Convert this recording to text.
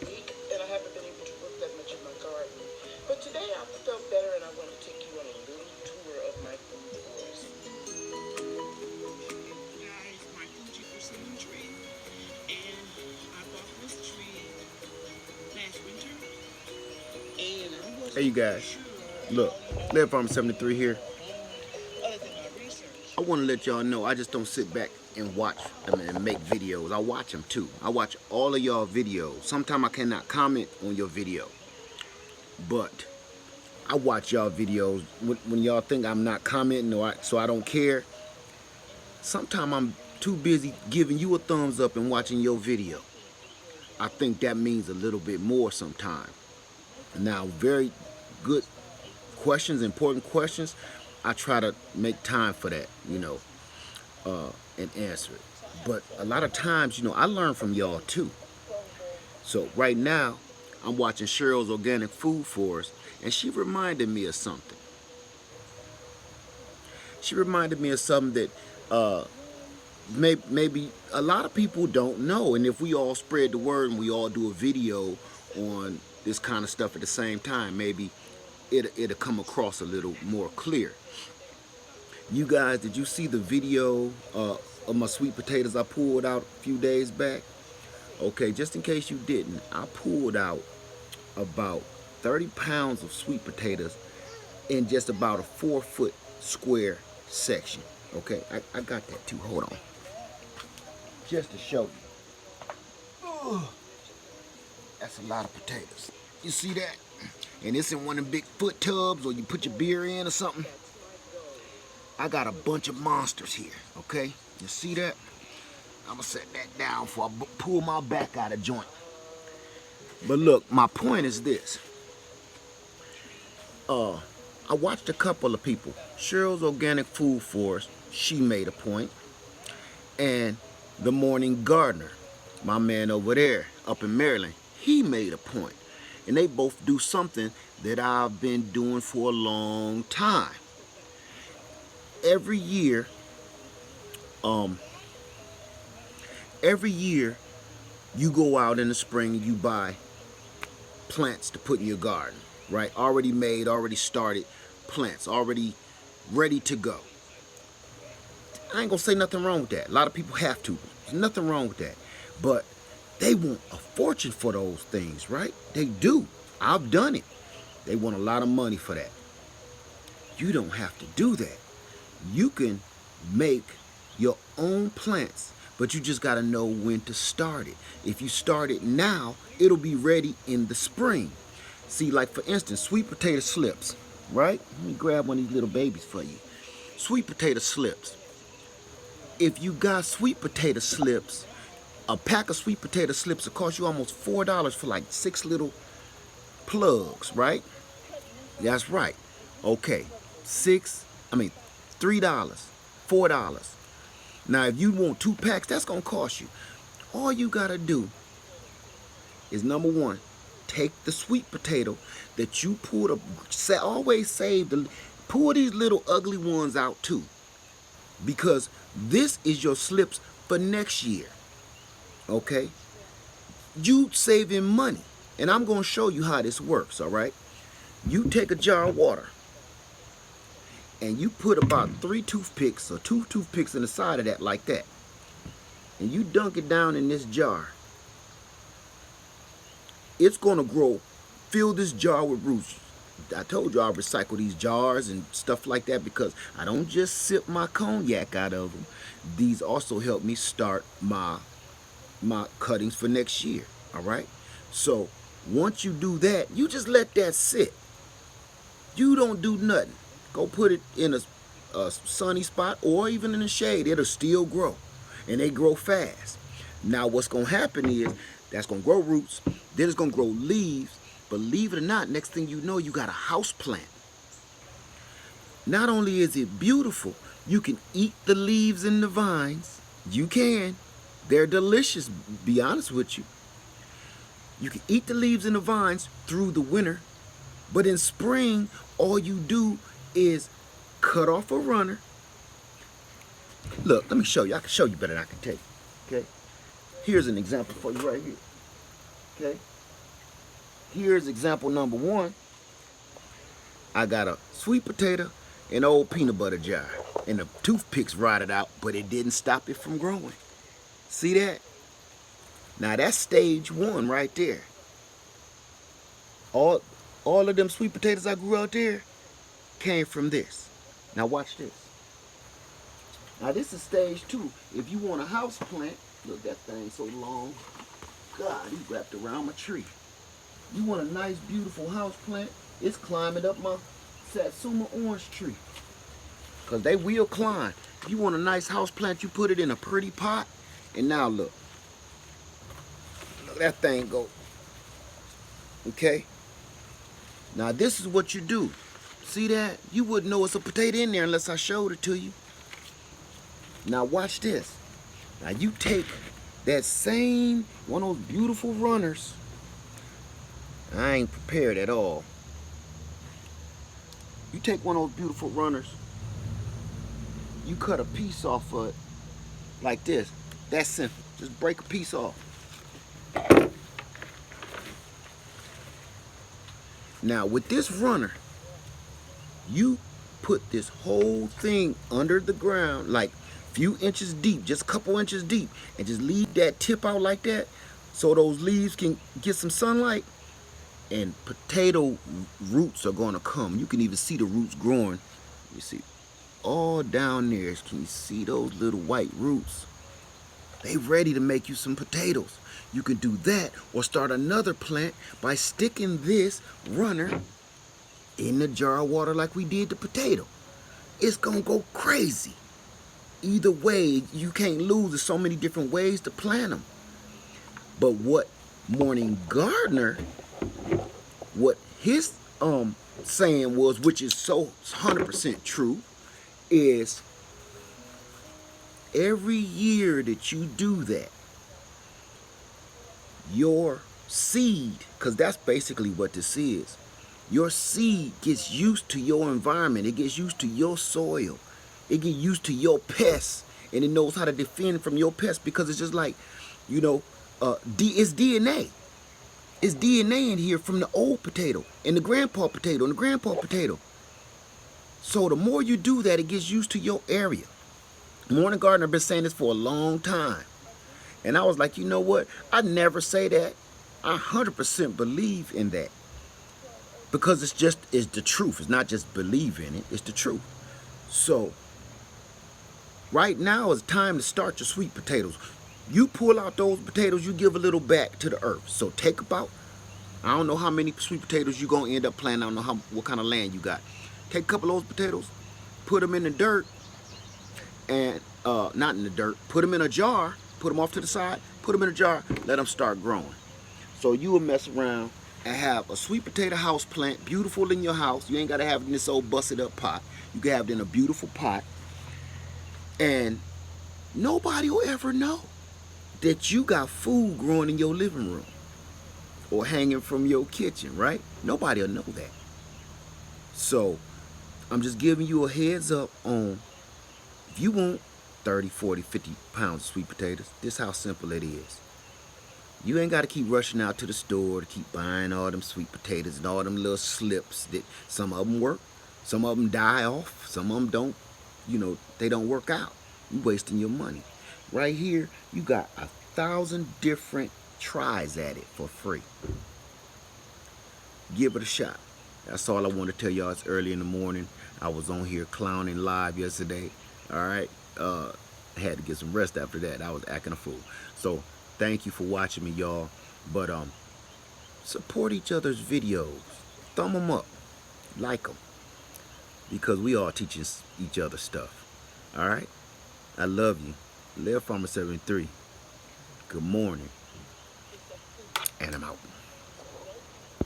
a week, and I haven't been able to work that much in my garden. But today I felt better, and I want to take you on a little tour of my food forest. Guys, my Fuji persimmon tree, and I bought this tree last winter, and I Hey, you wasn't guys, sure look, how Live Farm 73 here. other than my research. I want to let y'all know I just don't sit back and watch them and make videos. I watch them too. I watch all of y'all videos. Sometimes I cannot comment on your video, but I watch y'all videos. When y'all think I'm not commenting or so I don't care, sometimes I'm too busy giving you a thumbs up and watching your video. I think that means a little bit more sometimes. Now, very good questions, important questions. I try to make time for that, and answer it. But a lot of times, I learn from y'all too. So right now, I'm watching Cheryl's Organic Food Forest, and she reminded me of something. She reminded me of something that maybe a lot of people don't know. And if we all spread the word and we all do a video on this kind of stuff at the same time, maybe it'll come across a little more clear. You guys, did you see the video of my sweet potatoes I pulled out a few days back? Okay, just in case you didn't, I pulled out about 30 pounds of sweet potatoes in just about a 4-foot square section. Okay, I got that too. Hold on. Just to show you. Ugh, that's a lot of potatoes. You see that? And it's in one of them big foot tubs or you put your beer in or something. I got a bunch of monsters here, okay? You see that? I'm gonna set that down before I pull my back out of joint. But look, my point is this. I watched a couple of people. Cheryl's Organic Food Forest, she made a point. And The Morning Gardener, my man over there up in Maryland, he made a point. And they both do something that I've been doing for a long time. Every year, you go out in the spring and you buy plants to put in your garden, right? Already made, already started plants, already ready to go. I ain't gonna say nothing wrong with that. A lot of people have to. There's nothing wrong with that. But they want a fortune for those things, right? They do. I've done it. They want a lot of money for that. You don't have to do that. You can make your own plants, but you just gotta know when to start it. If you start it now, it'll be ready in the spring. See, like for instance, sweet potato slips, right? Let me grab one of these little babies for you. Sweet potato slips. If you got sweet potato slips, a pack of sweet potato slips will cost you almost $4 for like 6 little plugs, right? That's right. Okay, $3, $4. Now, if you want 2 packs, that's gonna cost you. All you gotta do is number one, take the sweet potato that you pulled. Always save pull these little ugly ones out too, because this is your slips for next year. Okay, you saving money, and I'm gonna show you how this works. All right, you take a jar of water and you put about 3 toothpicks or 2 toothpicks in the side of that like that, and you dunk it down in this jar. It's gonna grow. Fill this jar with roots. I told you I recycle these jars and stuff like that because I don't just sip my cognac out of them. These also help me start my cuttings for next year. All right. So once you do that, you just let that sit. You don't do nothing. Go put it in a sunny spot or even in the shade. It'll still grow, and they grow fast. Now what's gonna happen is that's gonna grow roots. Then it's gonna grow leaves. Believe it or not, next thing you know, you got a house plant. Not only is it beautiful, you can eat the leaves and the vines. You can. They're delicious, be honest with you. You can eat the leaves and the vines through the winter, but in spring, all you do is cut off a runner. Look, let me show you. I can show you better than I can tell you. Okay? Here's an example for you right here. Okay? Here's example number one. I got a sweet potato and old peanut butter jar. And the toothpicks rotted out, but it didn't stop it from growing. See that? Now that's stage one right there. All of them sweet potatoes I grew out there came from this. Now watch this. Now this is stage two. If you want a house plant, look, that thing so long. God, he wrapped around my tree. You want a nice, beautiful house plant, it's climbing up my Satsuma orange tree. Because they will climb. If you want a nice house plant, you put it in a pretty pot. And now look. Look, that thing go. Okay? Now this is what you do. See that? You wouldn't know it's a potato in there unless I showed it to you. Now watch this. Now you take that same one of those beautiful runners. I ain't prepared at all. You take one of those beautiful runners. You cut a piece off of it like this. That's simple. Just break a piece off. Now with this runner, you put this whole thing under the ground, like a few inches deep, just a couple inches deep, and just leave that tip out like that so those leaves can get some sunlight, and potato roots are gonna come. You can even see the roots growing. You see all down there. Can you see those little white roots? They ready to make you some potatoes. You can do that or start another plant by sticking this runner in the jar of water like we did the potato. It's gonna go crazy. Either way, you can't lose. There's so many different ways to plant them. But what Morning Gardener, what his saying was, which is so 100% true, is every year that you do that, your seed, because that's basically what this is, your seed gets used to your environment. It gets used to your soil. It gets used to your pests, and it knows how to defend from your pests, because it's just like, you know, it's DNA. It's DNA in here from the old potato and the grandpa potato and the grandpa potato. So the more you do that, it gets used to your area. Morning Gardener been saying this for a long time. And I was like, you know what? I never say that. I 100% believe in that. Because it's the truth. It's not just believe in it. It's the truth. So right now is time to start your sweet potatoes. You pull out those potatoes, you give a little back to the earth. So take about, I don't know how many sweet potatoes you're going to end up planting. I don't know what kind of land you got. Take a couple of those potatoes, put them in the dirt, and not in the dirt, put them in a jar, put them off to the side, put them in a jar, let them start growing. So you will mess around and have a sweet potato house plant, beautiful in your house. You ain't got to have it in this old busted up pot. You can have it in a beautiful pot. And nobody will ever know that you got food growing in your living room or hanging from your kitchen, right? Nobody will know that. So I'm just giving you a heads up on, if you want 30, 40, 50 pounds of sweet potatoes, this is how simple it is. You ain't got to keep rushing out to the store to keep buying all them sweet potatoes and all them little slips that some of them work, some of them die off, some of them don't, you know, they don't work out. You wasting your money. Right here, you got 1,000 different tries at it for free. Give it a shot. That's all I want to tell y'all. It's early in the morning. I was on here clowning live yesterday. All right. I had to get some rest after that. I was acting a fool. So thank you for watching me, y'all. But support each other's videos. Thumb them up. Like them. Because we all teaching each other stuff. All right. I love you. Live Farmer 73. Good morning. And I'm out.